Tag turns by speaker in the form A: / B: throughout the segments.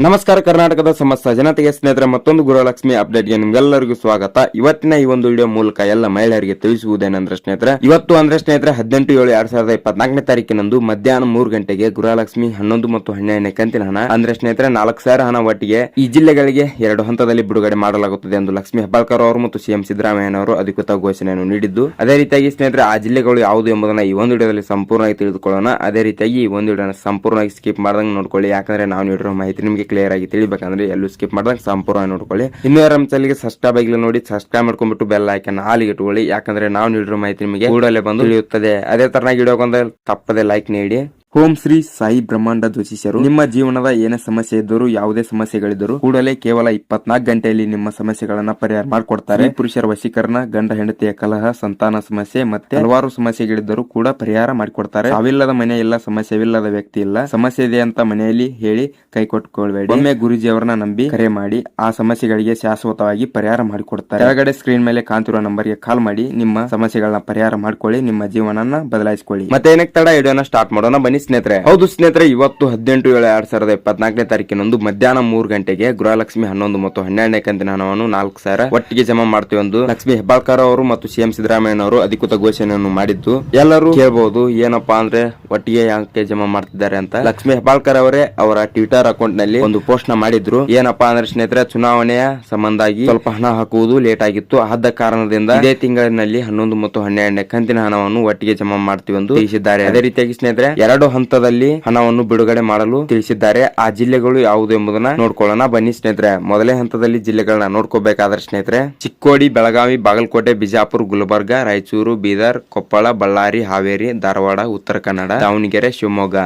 A: ನಮಸ್ಕಾರ ಕರ್ನಾಟಕದ ಸಮಸ್ತ ಜನತೆಗೆ ಸ್ನೇಹಿತರೆ ಮತ್ತೊಂದು ಗೃಹಲಕ್ಷ್ಮಿ ಅಪ್ಡೇಟ್ಗೆ ನಿಮ್ಗೆಲ್ಲರಿಗೂ ಸ್ವಾಗತ. ಇವತ್ತಿನ ಈ ಒಂದು ವಿಡಿಯೋ ಮೂಲಕ ಎಲ್ಲ ಮಹಿಳೆಯರಿಗೆ ತಿಳಿಸುವುದೇನೆಂದ್ರೆ ಸ್ನೇಹಿತರೆ, ಇವತ್ತು ಅಂದ್ರೆ ಸ್ನೇಹಿತರೆ 18/7/2024ನೇ ತಾರೀಕಿನಂದು ಮಧ್ಯಾಹ್ನ 3 ಗಂಟೆಗೆ ಗೃಹಲಕ್ಷ್ಮಿ 11 ಮತ್ತು 12ನೇ ಕಂತಿನ ಹಣ ಅಂದ್ರೆ ಸ್ನೇಹಿತರೆ 4,000 ಹಣ ಒಟ್ಟಿಗೆ ಈ ಜಿಲ್ಲೆಗಳಿಗೆ 2 ಹಂತದಲ್ಲಿ ಬಿಡುಗಡೆ ಮಾಡಲಾಗುತ್ತದೆ ಎಂದು ಲಕ್ಷ್ಮಿ ಹೆಬ್ಬಾಳ್ಕರ್ ಅವರು ಮತ್ತು ಸಿಎಂ ಸಿದ್ದರಾಮಯ್ಯನವರು ಅಧಿಕೃತ ಘೋಷಣೆಯನ್ನು ನೀಡಿದ್ದು, ಅದೇ ರೀತಿಯಾಗಿ ಸ್ನೇಹಿತರೆ ಆ ಜಿಲ್ಲೆಗಳು ಯಾವುದು ಎಂಬುದನ್ನ ಈ ಒಂದು ವಿಡಿಯೋದಲ್ಲಿ ಸಂಪೂರ್ಣವಾಗಿ ತಿಳಿದುಕೊಳ್ಳೋಣ. ಅದೇ ರೀತಿಯಾಗಿ ಈ ಒಂದು ವಿಡಿಯೋನ ಸಂಪೂರ್ಣವಾಗಿ ಸ್ಕಿಪ್ ಮಾಡ್ದಂಗೆ ನೋಡ್ಕೊಳ್ಳಿ, ಯಾಕಂದ್ರೆ ನಾವು ನೀಡಿರೋ ಮಾಹಿತಿ ನಿಮಗೆ ಕ್ಲಿಯರ್ ಆಗಿ ತಿಳಿಬೇಕಂದ್ರೆ ಎಲ್ಲೂ ಸ್ಕಿಪ್ ಮಾಡ್ದಂಗೆ ಸಂಪೂರ್ಣ ನೋಡ್ಕೊಳ್ಳಿ. ಇನ್ನೂ ಯಾರ ಚಾನಲ್ಗೆ ಸಬ್ಸ್ಕ್ರೈಬ್ ಆಗಿಲ್ಲ ನೋಡಿ, ಸಬ್ಸ್ಕ್ರೈಬ್ ಮಾಡ್ಕೊಂಡ್ಬಿಟ್ಟು ಬೆಲ್ ಐಕಾನ್ ಹಾಲಿಗೆ ಇಟ್ಕೊಳ್ಳಿ, ಯಾಕಂದ್ರೆ ನಾವು ನೀಡಿರೋ ಮಾಹಿತಿ ನಿಮಗೆ ಕೂಡಲೇ ಬಂದು ತಿಳಿಯುತ್ತದೆ. ಅದೇ ತರನಾಗಿ ವಿಡಿಯೋಗೊಂದು ತಪ್ಪದೆ ಲೈಕ್ ನೀಡಿ. ಓಂ ಶ್ರೀ ಸಾಯಿ ಬ್ರಹ್ಮಾಂಡ ಜ್ಯೋತಿಷ್ಯರು ನಿಮ್ಮ ಜೀವನದ ಏನೇ ಸಮಸ್ಯೆ ಇದ್ದರೂ ಯಾವುದೇ ಸಮಸ್ಯೆಗಳಿದ್ದರೂ ಕೂಡಲೇ ಕೇವಲ 24 ಗಂಟೆಯಲ್ಲಿ ನಿಮ್ಮ ಸಮಸ್ಯೆಗಳನ್ನ ಪರಿಹಾರ ಮಾಡಿಕೊಡ್ತಾರೆ. ಪುರುಷರ ವಶೀಕರಣ, ಗಂಡ ಹೆಂಡತಿಯ ಕಲಹ, ಸಂತಾನ ಸಮಸ್ಯೆ ಮತ್ತೆ ಹಲವಾರು ಸಮಸ್ಯೆಗಳಿದ್ದರೂ ಕೂಡ ಪರಿಹಾರ ಮಾಡಿಕೊಡ್ತಾರೆ. ಅವಿಲ್ಲದ ಮನೆ ಇಲ್ಲ, ಸಮಸ್ಯೆವಿಲ್ಲದ ವ್ಯಕ್ತಿ ಇಲ್ಲ. ಸಮಸ್ಯೆ ಇದೆ ಅಂತ ಮನೆಯಲ್ಲಿ ಹೇಳಿ ಕೈ ಕೊಟ್ಟುಕೊಳ್ಬೇಡಿ. ಒಮ್ಮೆ ಗುರುಜಿಯವರನ್ನ ನಂಬಿ ಕರೆ ಮಾಡಿ ಆ ಸಮಸ್ಯೆಗಳಿಗೆ ಶಾಶ್ವತವಾಗಿ ಪರಿಹಾರ ಮಾಡಿಕೊಡ್ತಾರೆ. ಕೆಳಗಡೆ ಸ್ಕ್ರೀನ್ ಮೇಲೆ ಕಾಣ್ತಿರುವ ನಂಬರ್ಗೆ ಕಾಲ್ ಮಾಡಿ ನಿಮ್ಮ ಸಮಸ್ಯೆಗಳನ್ನ ಪರಿಹಾರ ಮಾಡ್ಕೊಳ್ಳಿ, ನಿಮ್ಮ ಜೀವನನ ಬದಲಾಯಿಸಿಕೊಳ್ಳಿ. ಮತ್ತೆ ಏನಕ್ಕೆ ತಡ, ವಿಡಿಯೋನ ಸ್ಟಾರ್ಟ್ ಮಾಡೋಣ ಬನ್ನಿ ಸ್ನೇಹಿತರೆ. ಹೌದು ಸ್ನೇಹಿತರೆ, ಇವತ್ತು 18/7/2024ನೇ ತಾರೀಕಿನಂದು ಮಧ್ಯಾಹ್ನ 3 ಗಂಟೆಗೆ ಗೃಹಲಕ್ಷ್ಮಿ 11 ಮತ್ತು 12ನೇ ಕಂತಿನ ಹಣವನ್ನು 4,000 ಒಟ್ಟಿಗೆ ಜಮಾ ಮಾಡ್ತೀವಿ ಎಂದು ಲಕ್ಷ್ಮಿ ಹೆಬ್ಬಾಳ್ಕರ್ ಅವರು ಮತ್ತು ಸಿಎಂ ಸಿದ್ದರಾಮಯ್ಯನವರು ಅಧಿಕೃತ ಘೋಷಣೆಯನ್ನು ಮಾಡಿದ್ದು, ಎಲ್ಲರೂ ಕೇಳಬಹುದು ಏನಪ್ಪಾ ಅಂದ್ರೆ ಒಟ್ಟಿಗೆ ಯಾಕೆ ಜಮಾ ಮಾಡ್ತಿದ್ದಾರೆ ಅಂತ. ಲಕ್ಷ್ಮಿ ಹೆಬ್ಬಾಳ್ಕರ್ ಅವರೇ ಅವರ ಟ್ವಿಟರ್ ಅಕೌಂಟ್ ನಲ್ಲಿ ಒಂದು ಪೋಸ್ಟ್ ನ ಮಾಡಿದ್ರು. ಏನಪ್ಪಾ ಅಂದ್ರೆ ಸ್ನೇಹಿತರೆ, ಚುನಾವಣೆಯ ಸಂಬಂಧಾಗಿ ಸ್ವಲ್ಪ ಹಣ ಹಾಕುವುದು ಲೇಟ್ ಆಗಿತ್ತು, ಆದ ಕಾರಣದಿಂದ ಇದೇ ತಿಂಗಳಿನಲ್ಲಿ 11 ಮತ್ತು 12ನೇ ಕಂತಿನ ಹಣವನ್ನು ಒಟ್ಟಿಗೆ ಜಮಾ ಮಾಡ್ತೀವಿ ಎಂದು ತಿಳಿಸಿದ್ದಾರೆ. ಅದೇ ರೀತಿಯಾಗಿ ಸ್ನೇಹಿತರೆ 2 ಹಂತದಲ್ಲಿ ಹಣವನ್ನು ಬಿಡುಗಡೆ ಮಾಡಲು ತಿಳಿಸಿದ್ದಾರೆ. ಆ ಜಿಲ್ಲೆಗಳು ಯಾವುದು ಎಂಬುದನ್ನ ನೋಡ್ಕೊಳ್ಳೋಣ ಬನ್ನಿ ಸ್ನೇಹಿತರೆ. ಮೊದಲೇ ಹಂತದಲ್ಲಿ ಜಿಲ್ಲೆಗಳನ್ನ ನೋಡ್ಕೋಬೇಕಾದ್ರೆ ಸ್ನೇಹಿತರೆ ಚಿಕ್ಕೋಡಿ, ಬೆಳಗಾವಿ, ಬಾಗಲಕೋಟೆ, ಬಿಜಾಪುರ, ಗುಲ್ಬರ್ಗ, ರಾಯಚೂರು, ಬೀದರ್, ಕೊಪ್ಪಳ, ಬಳ್ಳಾರಿ, ಹಾವೇರಿ, ಧಾರವಾಡ, ಉತ್ತರ ಕನ್ನಡ, ದಾವಣಗೆರೆ, ಶಿವಮೊಗ್ಗ.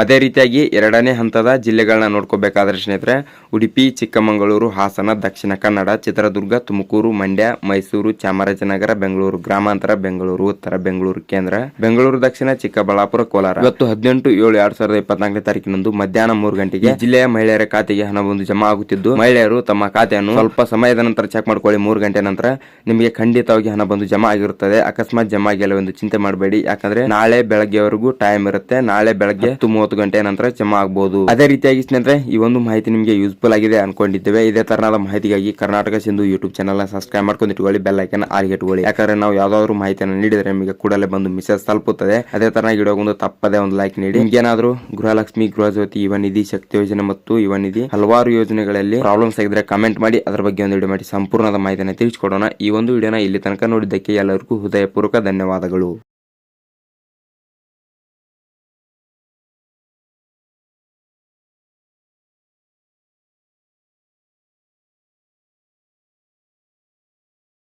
A: ಅದೇ ರೀತಿಯಾಗಿ 2ನೇ ಹಂತದ ಜಿಲ್ಲೆಗಳನ್ನ ನೋಡ್ಕೋಬೇಕಾದ್ರೆ ಸ್ನೇಹಿತರೆ ಉಡುಪಿ, ಚಿಕ್ಕಮಗಳೂರು, ಹಾಸನ, ದಕ್ಷಿಣ ಕನ್ನಡ, ಚಿತ್ರದುರ್ಗ, ತುಮಕೂರು, ಮಂಡ್ಯ, ಮೈಸೂರು, ಚಾಮರಾಜನಗರ, ಬೆಂಗಳೂರು ಗ್ರಾಮಾಂತರ, ಬೆಂಗಳೂರು ಉತ್ತರ, ಬೆಂಗಳೂರು ಕೇಂದ್ರ, ಬೆಂಗಳೂರು ದಕ್ಷಿಣ, ಚಿಕ್ಕಬಳ್ಳಾಪುರ, ಕೋಲಾರ. ಇವತ್ತು 18/7/2024ನೇ ತಾರೀಕಿನಂದು ಮಧ್ಯಾಹ್ನ 3 ಗಂಟೆಗೆ ಜಿಲ್ಲೆಯ ಮಹಿಳೆಯರ ಖಾತೆಗೆ ಹಣ ಬಂದು ಜಮಾ ಆಗುತ್ತಿದ್ದು, ಮಹಿಳೆಯರು ತಮ್ಮ ಖಾತೆಯನ್ನು ಸ್ವಲ್ಪ ಸಮಯದ ನಂತರ ಚೆಕ್ ಮಾಡ್ಕೊಳ್ಳಿ. 3 ಗಂಟೆ ನಂತರ ನಿಮಗೆ ಖಂಡಿತವಾಗಿ ಹಣ ಬಂದು ಜಮಾ ಆಗಿರುತ್ತದೆ. ಅಕಸ್ಮಾತ್ ಜಮಾ ಆಗಿಲ್ಲ ಎಂದು ಚಿಂತೆ ಮಾಡಬೇಡಿ, ಯಾಕಂದ್ರೆ ನಾಳೆ ಬೆಳಗ್ಗೆವರೆಗೂ ಟೈಮ್ ಇರುತ್ತೆ. ನಾಳೆ ಬೆಳಗ್ಗೆ 30 ಗಂಟೆ ನಂತರ ಜಮಾ ಆಗಬಹುದು. ಅದೇ ರೀತಿಯಾಗಿ ಸ್ನೇಹಿತರೆ ಈ ಒಂದು ಮಾಹಿತಿ ನಿಮಗೆ ಯೂಸ್ಫುಲ್ ಆಗಿದೆ ಅನ್ಕೊಂಡಿದ್ದೇವೆ. ಇದೇ ತರನಾದ ಮಾಹಿತಿಗಾಗಿ Karnataka Sindhu YouTube channel subscribe ಮಾಡ್ಕೊಂಡು ಇಟ್ಕೊಳ್ಳಿ, ಬೆಲ್ ಐಕಾನ್ ಆಲ್ಗೆ ಇಟ್ಕೊಳ್ಳಿ, ಯಾಕಂದ್ರೆ ನಾವು ಯಾವ್ದಾದ್ರು ಮಾಹಿತಿಯನ್ನು ನೀಡಿದ್ರೆ ನಿಮಗೆ ಕೂಡಲೇ ಬಂದು ಮೆಸೇಜ್ ತಲುಪುತ್ತದೆ. ಅದೇ ತರ ವಿಡಿಯೋಗೊಂದು ತಪ್ಪದೆ ಒಂದು ಲೈಕ್ ನೀಡಿ. ನಿಮ್ಗೇನಾದ್ರೂ ಗೃಹಲಕ್ಷ್ಮಿ, ಗೃಹಜ್ಯೋತಿ, ಯುವ ನಿಧಿ, ಶಕ್ತಿ ಯೋಜನೆ ಮತ್ತು ಯುವ ನಿಧಿ ಹಲವಾರು ಯೋಜನೆಗಳಲ್ಲಿ ಪ್ರಾಬ್ಲಮ್ಸ್ ಆಗಿದ್ರೆ ಕಮೆಂಟ್ ಮಾಡಿ, ಅದರ ಬಗ್ಗೆ ಒಂದು ವಿಡಿಯೋ ಮಾಡಿ ಸಂಪೂರ್ಣದ ಮಾಹಿತಿಯನ್ನು ತಿಳಿಸಿಕೊಡೋಣ. ಈ ಒಂದು ವಿಡಿಯೋನ ಇಲ್ಲಿ ತನಕ ನೋಡಿದ್ದಕ್ಕೆ ಎಲ್ಲರಿಗೂ ಹೃದಯಪೂರ್ವಕ ಧನ್ಯವಾದಗಳು.